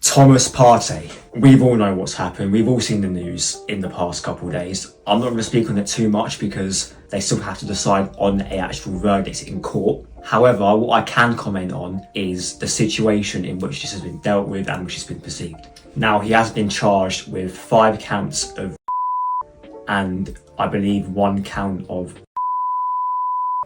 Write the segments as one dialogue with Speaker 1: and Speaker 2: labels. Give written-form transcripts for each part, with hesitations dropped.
Speaker 1: Thomas Partey. We've all know what's happened. We've all seen the news in the past couple of days. I'm not going to speak on it too much because they still have to decide on a actual verdict in court. However, what I can comment on is the situation in which this has been dealt with and which has been perceived. Now, he has been charged with 5 counts of and I believe 1 count of.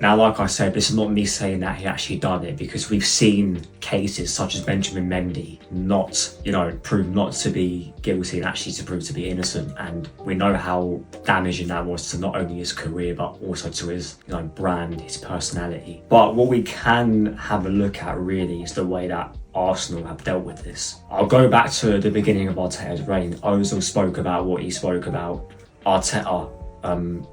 Speaker 1: Now, like I said, this is not me saying that he actually done it, because we've seen cases such as Benjamin Mendy not, proved not to be guilty and actually to prove to be innocent. And we know how damaging that was to not only his career, but also to his, brand, his personality. But what we can have a look at really is the way that Arsenal have dealt with this. I'll go back to the beginning of Arteta's reign. Ozil spoke about what he spoke about. Arteta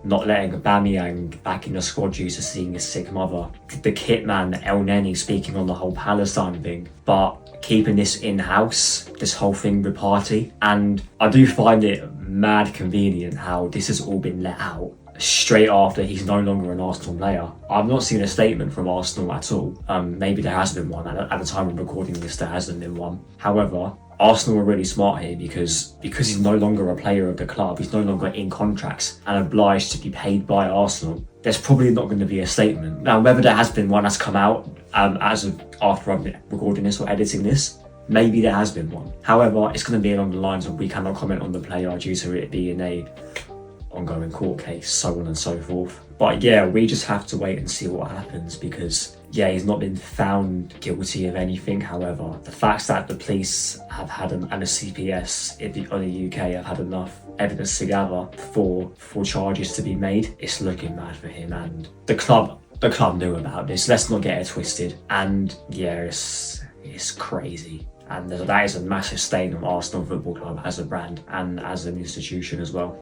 Speaker 1: not letting Aubameyang back in the squad due to seeing his sick mother. The kit man El Neni speaking on the whole Palestine thing, but keeping this in-house, this whole thing with Partey. And I do find it mad convenient how this has all been let out straight after he's no longer an Arsenal player. I've not seen a statement from Arsenal at all. Maybe there has been one. At the time of recording this, there hasn't been one. However, Arsenal are really smart here because he's no longer a player of the club, he's no longer in contracts and obliged to be paid by Arsenal. There's probably not going to be a statement. Now, whether there has been one that's come out as of after I'm recording this or editing this, maybe there has been one. However, it's going to be along the lines of we cannot comment on the player due to it being a ongoing court case, so on and so forth. But yeah, we just have to wait and see what happens because he's not been found guilty of anything. However, the facts that the police have had and the CPS in the UK have had enough evidence to gather for charges to be made, it's looking bad for him. And the club knew about this. Let's not get it twisted. And it's crazy. And that is a massive stain on Arsenal Football Club as a brand and as an institution as well.